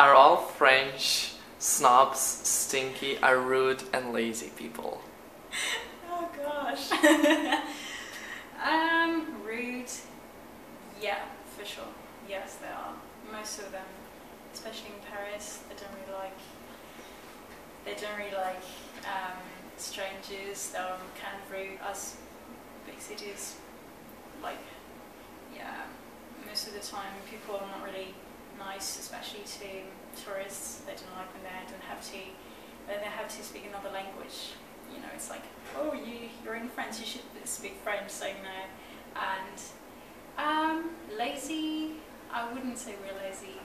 Are all French snobs stinky, are rude and lazy people? Oh gosh. Rude. Yeah, for sure. Yes, they are. Most of them, especially in Paris, they don't really like strangers. They're kind of rude. As big cities, like, yeah, most of the time people are not really nice, especially to tourists. They don't like when they have to speak another language. You know, it's like, oh, you're in France, you should speak French, so you know. And lazy, I wouldn't say we're lazy.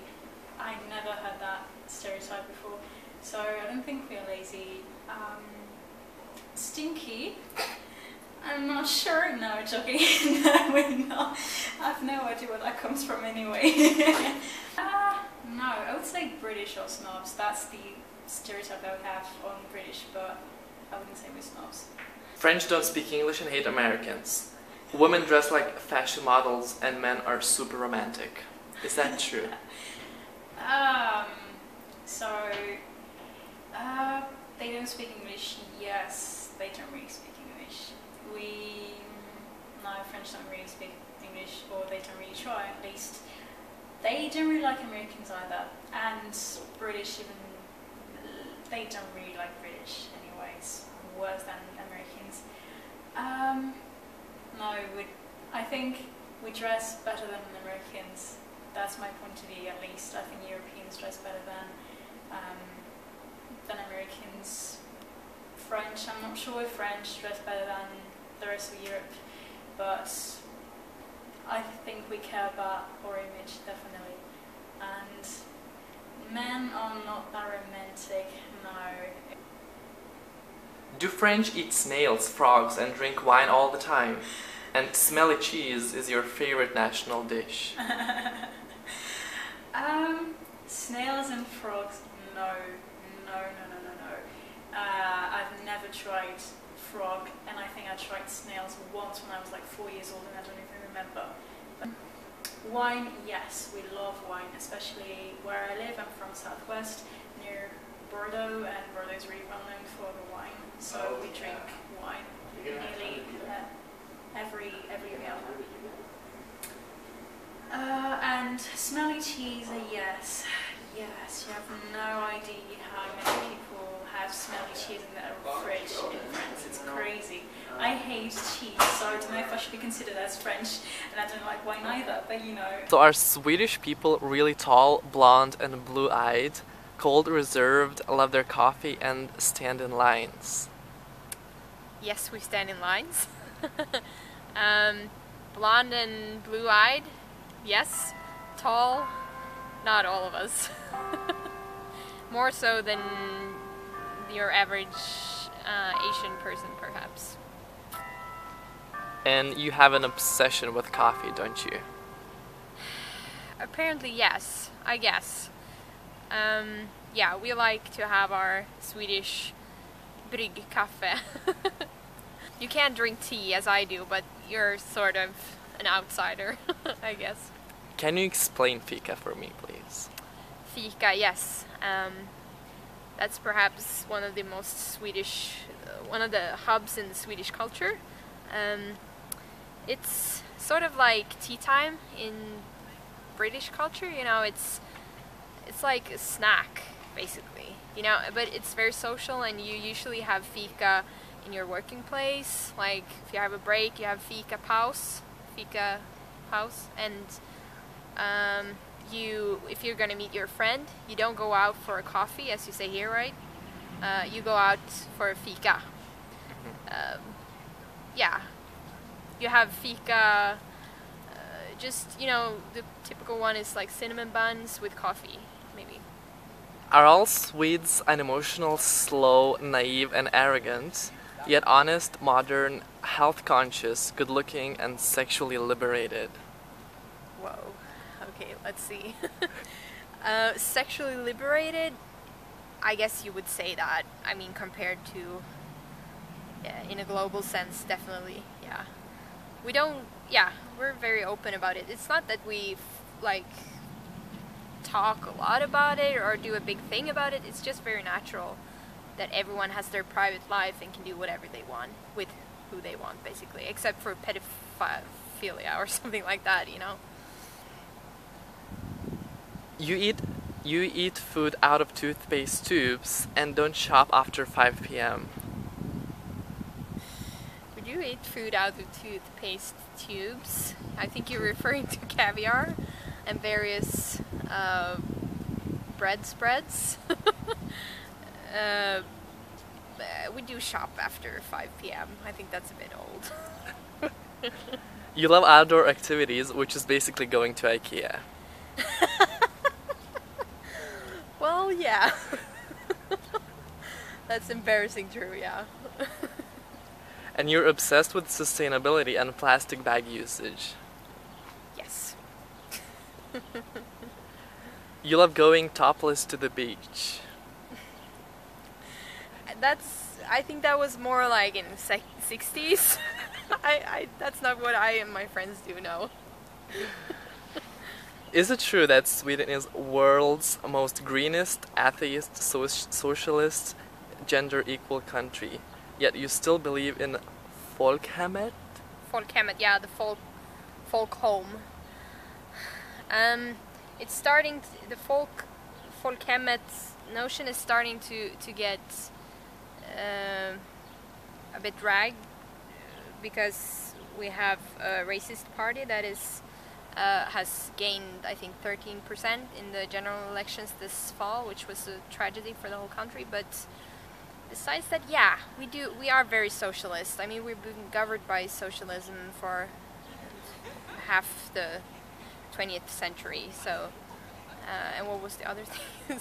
I never heard that stereotype before, so I don't think we're lazy. Stinky, I'm not sure. No, joking. No, we're not. I have no idea where that comes from anyway. No, I would say British or snobs. That's the stereotype I would have on British, but I wouldn't say we're snobs. French don't speak English and hate Americans. Women dress like fashion models and men are super romantic. Is that true? They don't speak English. Yes, they don't really speak English. French don't really speak English, or they don't really try, at least. They don't really like Americans either, and British even, they don't really like British anyways, worse than Americans. No, I think we dress better than Americans. That's my point of view, at least. I think Europeans dress better than Americans. French, I'm not sure if French dress better than the rest of Europe, but I think we care about our image, definitely. And men are not that romantic, no. Do French eat snails, frogs and drink wine all the time? And smelly cheese is your favorite national dish? Snails and frogs, no. I've never tried frog, and I think I tried snails once when I was like 4 years old, and I don't even remember. But wine, yes, we love wine, especially where I live. I'm from Southwest, near Bordeaux, and Bordeaux is really well known for the wine, so we drink wine nearly every meal. And smelly cheese, yes, you have no idea how many people have smelly cheese in their fridge in France. It's crazy. I hate cheese, so I don't know if I should be considered as French, and I don't like wine either, but you know. So are Swedish people really tall, blonde and blue-eyed, cold, reserved, love their coffee and stand in lines? Yes, we stand in lines. Blonde and blue-eyed, yes. Tall, not all of us. More so than your average Asian person, perhaps. And you have an obsession with coffee, don't you? Apparently, yes, I guess. Yeah, we like to have our Swedish bryggkaffe. You can't drink tea as I do, but you're sort of an outsider, I guess. Can you explain fika for me, please? Fika, yes. That's perhaps one of the most Swedish, one of the hubs in the Swedish culture. It's sort of like tea time in British culture, you know, it's like a snack, basically, you know, but it's very social, and you usually have fika in your working place. Like, if you have a break, you have fika paus, and if you're gonna meet your friend, you don't go out for a coffee, as you say here, right? You go out for a fika. Yeah, you have fika. Just, you know, the typical one is like cinnamon buns with coffee, maybe. Are all Swedes unemotional, slow, naive and arrogant, yet honest, modern, health-conscious, good-looking and sexually liberated? Whoa. Okay, let's see. Sexually liberated, I guess you would say that. I mean, compared to, yeah, in a global sense, definitely, yeah. We're very open about it. It's not that we, like, talk a lot about it or do a big thing about it. It's just very natural that everyone has their private life and can do whatever they want with who they want, basically, except for pedophilia or something like that, you know. You eat food out of toothpaste tubes and don't shop after 5 p.m. We do eat food out of toothpaste tubes. I think you're referring to caviar and various bread spreads. We do shop after 5 p.m. I think that's a bit old. You love outdoor activities, which is basically going to IKEA. Well, yeah. That's embarrassing true, yeah. And you're obsessed with sustainability and plastic bag usage. Yes. You love going topless to the beach. I think that was more like in the 60s. That's not what I and my friends do now. Is it true that Sweden is world's most greenest, atheist, socialist, gender equal country, yet you still believe in folkhemmet? Folkhemmet, yeah, the folk home. It's starting the folkhemmet notion is starting to get a bit dragged because we have a racist party that is has gained, I think, 13% in the general elections this fall, which was a tragedy for the whole country. But besides that, yeah, we are very socialist. I mean, we've been governed by socialism for half the 20th century. So, and what was the other thing?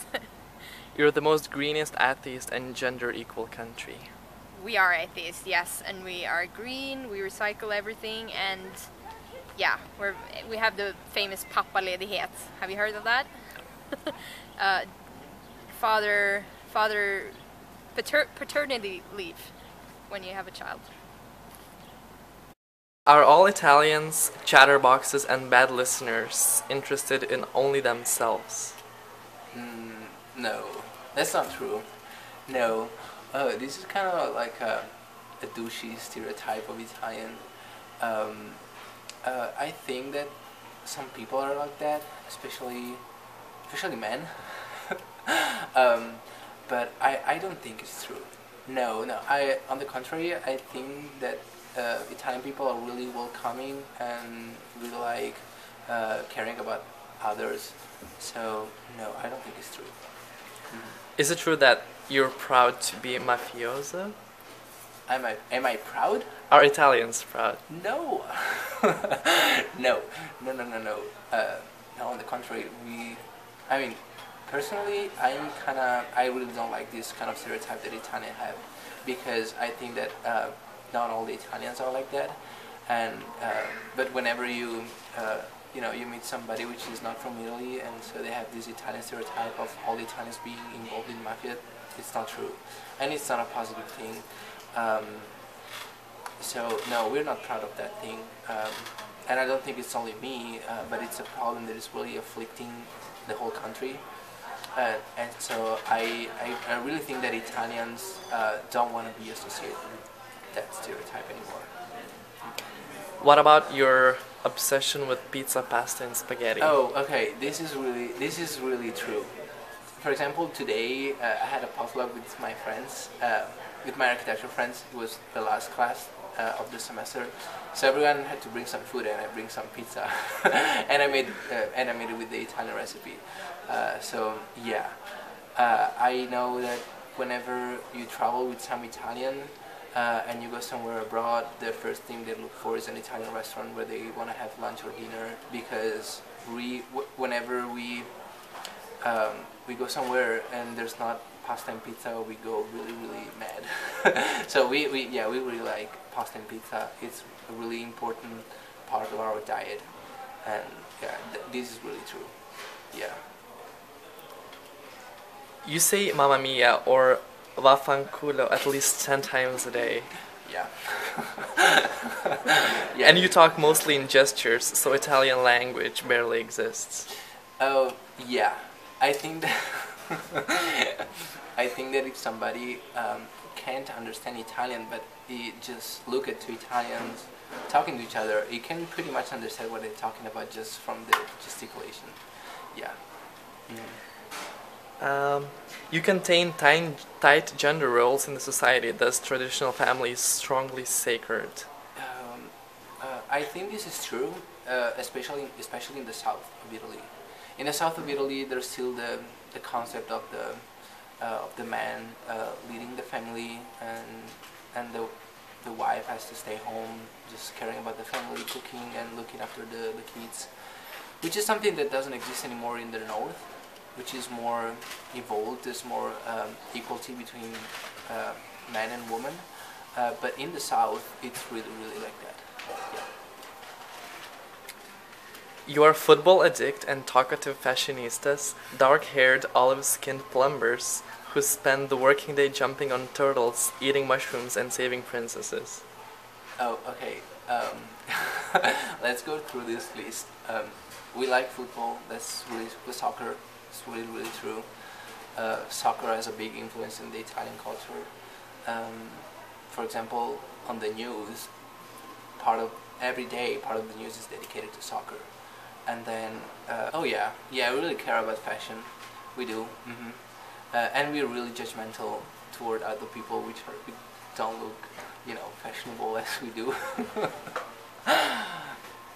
You're the most greenest, atheist, and gender equal country. We are atheists, yes, and we are green. We recycle everything, and yeah, we have the famous pappaledighet. Have you heard of that? Paternity leave when you have a child. Are all Italians chatterboxes and bad listeners interested in only themselves? No, that's not true. No, this is kind of like a douchey stereotype of Italian. I think that some people are like that, especially men. But I don't think it's true. No. On the contrary, I think that Italian people are really welcoming and really like caring about others. So no, I don't think it's true. Is it true that you're proud to be mafioso? Am I proud? Are Italians proud? No. No. No, on the contrary, I mean, personally, I really don't like this kind of stereotype that Italians have, because I think that not all the Italians are like that, and but whenever you meet somebody which is not from Italy, and so they have this Italian stereotype of all Italians being involved in mafia, it's not true, and it's not a positive thing. So no, we're not proud of that thing, and I don't think it's only me, but it's a problem that is really afflicting the whole country, and so I really think that Italians don't want to be associated with that stereotype anymore. What about your obsession with pizza, pasta, and spaghetti? Oh, okay. This is really true. For example, today I had a potluck with my friends, with my architecture friends. It was the last class of the semester, so everyone had to bring some food, and I bring some pizza, and I made it with the Italian recipe. So yeah, I know that whenever you travel with some Italian. And you go somewhere abroad, the first thing they look for is an Italian restaurant where they want to have lunch or dinner, because whenever we go somewhere and there's not pasta and pizza, we go really mad. So we really like pasta and pizza. It's a really important part of our diet, and yeah, this is really true. Yeah. You say Mamma Mia or Vaffanculo at least 10 times a day. Yeah. Yeah. And you talk mostly in gestures, so Italian language barely exists. Oh, yeah. I think that I think that if somebody can't understand Italian, but he just look at two Italians talking to each other, he can pretty much understand what they're talking about just from the gesticulation. Yeah. Um, you contain tight gender roles in the society, thus traditional family is strongly sacred. Um, I think this is true, especially in the south of Italy. In the south of Italy, there's still the concept of the man leading the family, and the wife has to stay home, just caring about the family, cooking and looking after the kids, which is something that doesn't exist anymore in the north, which is more evolved. There's more equality between man and woman, but in the south, it's really like that. Yeah. You are football addict and talkative fashionistas, dark-haired, olive-skinned plumbers who spend the working day jumping on turtles, eating mushrooms, and saving princesses. Oh, okay. Let's go through this list. We like football. That's really soccer. It's really true. Soccer has a big influence in the Italian culture. For example, on the news, part of the news is dedicated to soccer. And then, oh yeah, we really care about fashion. We do. And we're really judgmental toward other people which don't look, fashionable as we do.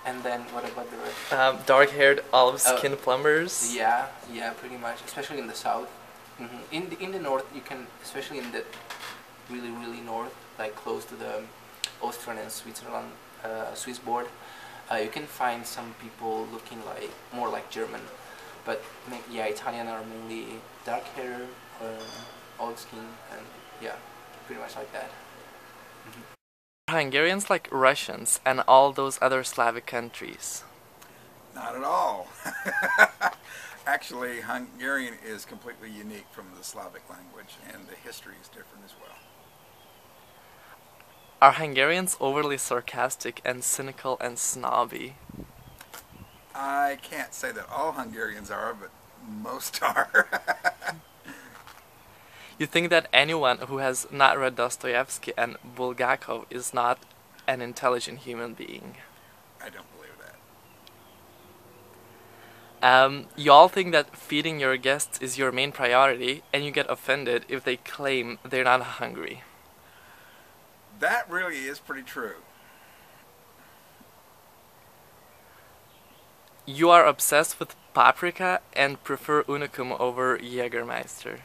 And then, what about the rest? Dark-haired, olive-skinned plumbers. Yeah, pretty much, especially in the south. In the north, you can, especially in the really north, like close to the Austrian and Switzerland, Swiss border, you can find some people looking more like German, but Italian are mainly dark hair, olive skin, and yeah, pretty much like that. Are Hungarians like Russians and all those other Slavic countries? Not at all. Actually, Hungarian is completely unique from the Slavic language, and the history is different as well. Are Hungarians overly sarcastic and cynical and snobby? I can't say that all Hungarians are, but most are. You think that anyone who has not read Dostoevsky and Bulgakov is not an intelligent human being? I don't believe that. You all think that feeding your guests is your main priority, and you get offended if they claim they're not hungry. That really is pretty true. You are obsessed with paprika and prefer unicum over Jägermeister.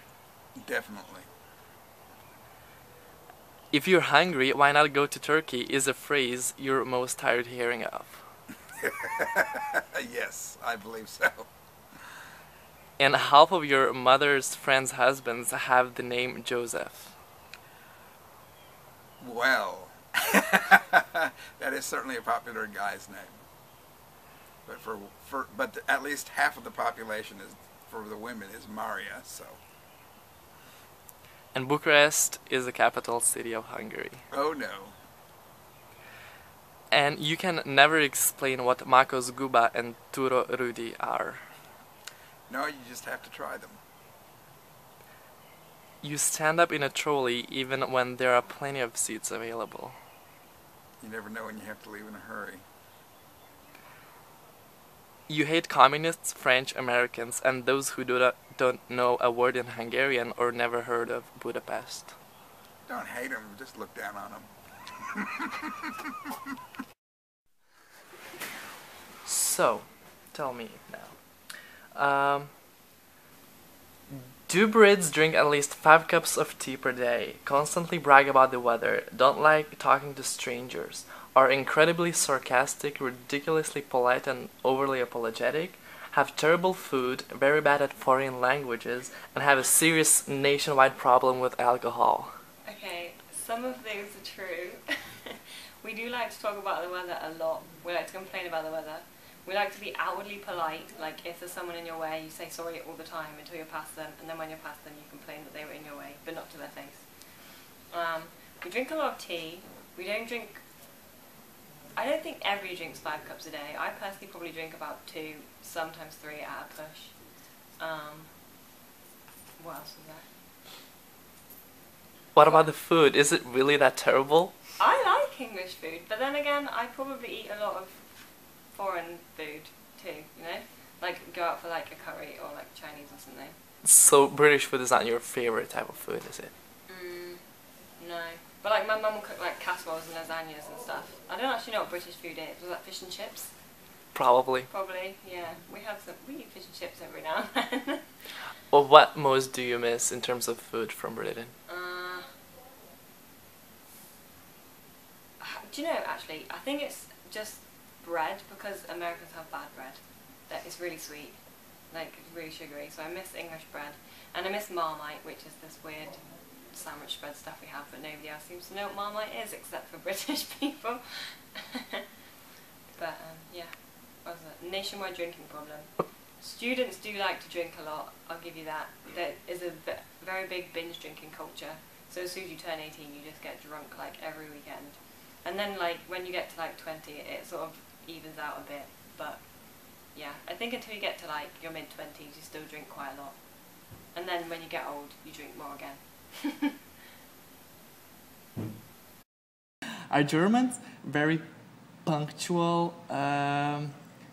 Definitely. If you're hungry, why not go to Turkey is a phrase you're most tired hearing of. Yes, I believe so. And half of your mother's friends' husbands have the name Joseph. Well, that is certainly a popular guy's name. But at least half of the population for the women is Maria, so. And Bucharest is the capital city of Hungary. Oh no. And you can never explain what Makos Guba and Turo Rudi are. No, you just have to try them. You stand up in a trolley even when there are plenty of seats available. You never know when you have to leave in a hurry. You hate communists, French, Americans, and those who don't know a word in Hungarian or never heard of Budapest. Don't hate them, just look down on them. So, tell me now. Do Brits drink at least 5 cups of tea per day, constantly brag about the weather, don't like talking to strangers, are incredibly sarcastic, ridiculously polite and overly apologetic, have terrible food, very bad at foreign languages, and have a serious nationwide problem with alcohol? Okay, some of those are true. We do like to talk about the weather a lot. We like to complain about the weather. We like to be outwardly polite, like if there's someone in your way, you say sorry all the time until you're past them, and then when you're past them, you complain that they were in your way, but not to their face. We drink a lot of tea. We don't drink I don't think everybody drinks 5 cups a day. I personally probably drink about 2, sometimes 3 at a push. What else was there? What about the food? Is it really that terrible? I like English food, but then again, I probably eat a lot of foreign food too, you know? Like, go out for like a curry or like Chinese or something. So British food is not your favorite type of food, is it? No. But like, my mum will cook like casseroles and lasagnas and stuff. I don't actually know what British food is. Was that fish and chips? Probably. Probably, yeah. We eat fish and chips every now and then. Well, what most do you miss in terms of food from Britain? Do you know, actually, I think it's just bread, because Americans have bad bread. That is really sweet, like really sugary. So I miss English bread, and I miss Marmite, which is this weird sandwich bread stuff we have, but nobody else seems to know what Marmite is except for British people. But yeah, what was it? Nationwide drinking problem. Students do like to drink a lot, I'll give you that. There is a very big binge drinking culture. So as soon as you turn 18, you just get drunk like every weekend. And then like when you get to like 20, it sort of evens out a bit. But yeah, I think until you get to like your mid-20s, you still drink quite a lot. And then when you get old, you drink more again. Are Germans very punctual,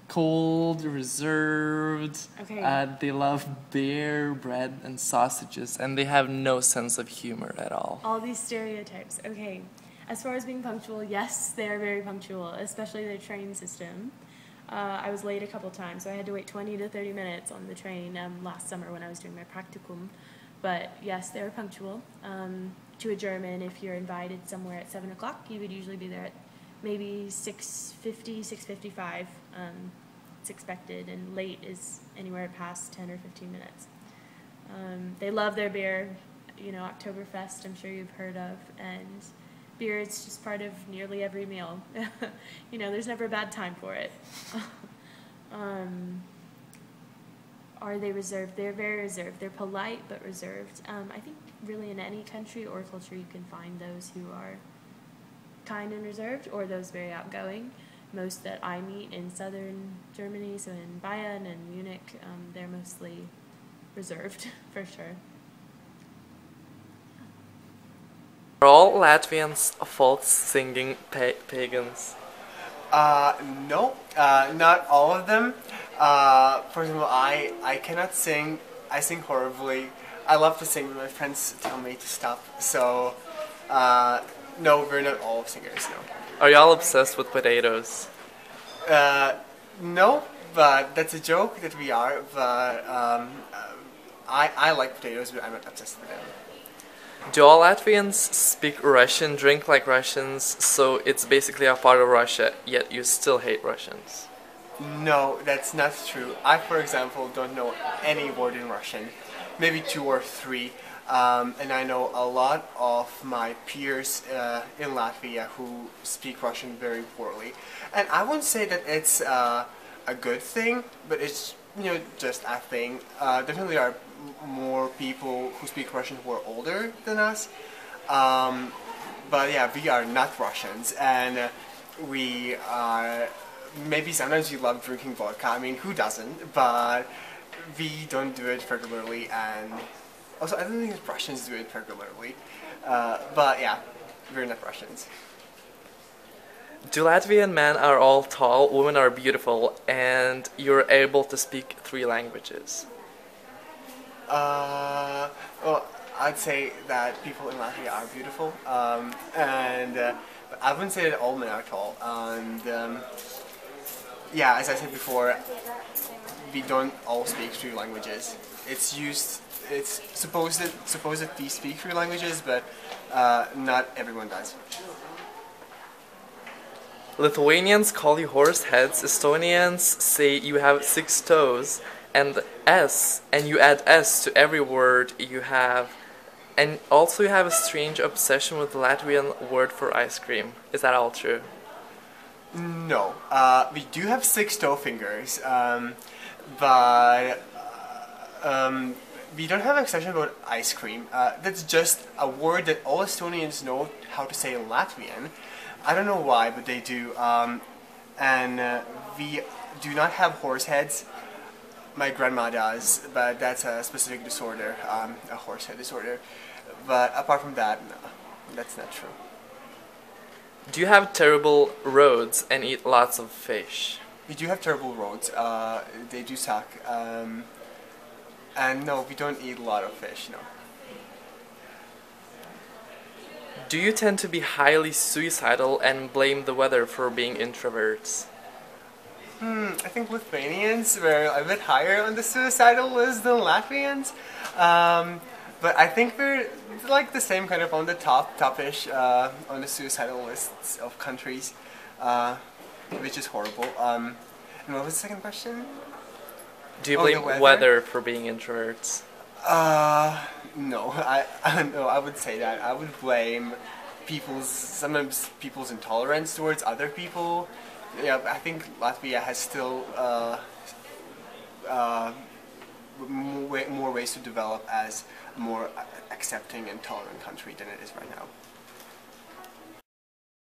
cold, reserved? Okay. They love beer, bread, and sausages, and they have no sense of humor at all. All these stereotypes. Okay. As far as being punctual, yes, they are very punctual, especially their train system. I was late a couple times, so I had to wait 20 to 30 minutes on the train last summer when I was doing my practicum. But yes, they're punctual. To a German, if you're invited somewhere at 7 o'clock, you would usually be there at maybe 6:50, 6:55. It's expected, and late is anywhere past 10 or 15 minutes. They love their beer, you know, Oktoberfest, I'm sure you've heard of, and beer is just part of nearly every meal. You know, there's never a bad time for it. Are they reserved? They're very reserved. They're polite but reserved. I think really in any country or culture you can find those who are kind and reserved, or those very outgoing. Most that I meet in southern Germany, so in Bayern and Munich, they're mostly reserved for sure. Are all Latvians folk singing pagans? No, not all of them. For example, I cannot sing. I sing horribly. I love to sing, but my friends tell me to stop. So, no, we're not all singers, no. Are y'all obsessed with potatoes? No, but that's a joke that we are. But I like potatoes, but I'm not obsessed with them. Do all Latvians speak Russian, drink like Russians, so it's basically a part of Russia, yet you still hate Russians? No, that's not true. I, for example, don't know any word in Russian, maybe 2 or 3, and I know a lot of my peers in Latvia who speak Russian very poorly. And I wouldn't say that it's a good thing, but it's, you know, just a thing. Definitely are more people who speak Russian who are older than us, but yeah, we are not Russians, and we are, maybe sometimes we love drinking vodka, I mean, who doesn't, but we don't do it regularly, and also I don't think that Russians do it regularly, but yeah, we're not Russians. Do Latvian men are all tall, women are beautiful, and you're able to speak 3 languages? Well, I'd say that people in Latvia are beautiful, and I wouldn't say that all men are tall, and yeah, as I said before, we don't all speak 3 languages. It's supposed that we speak 3 languages, but not everyone does. Lithuanians call you horse heads, Estonians say you have 6 toes, and S, and you add S to every word you have. And also you have a strange obsession with the Latvian word for ice cream. Is that all true? No. We do have 6 toe fingers, but we don't have an obsession about ice cream. That's just a word that all Estonians know how to say in Latvian. I don't know why, but they do. And we do not have horse heads. My grandma does, but that's a specific disorder, a horse head disorder. But apart from that, no, that's not true. Do you have terrible roads and eat lots of fish? We do have terrible roads. They do suck. And no, we don't eat a lot of fish, no. Do you tend to be highly suicidal and blame the weather for being introverts? I think Lithuanians were a bit higher on the suicidal list than Latvians. But I think we're like the same kind of on the top-ish on the suicidal lists of countries, which is horrible. And what was the second question? Do you Oh, blame the weather for being introverts? No, no, I would say that. I would blame sometimes people's intolerance towards other people. Yeah, I think Latvia has still more ways to develop as a more accepting and tolerant country than it is right now.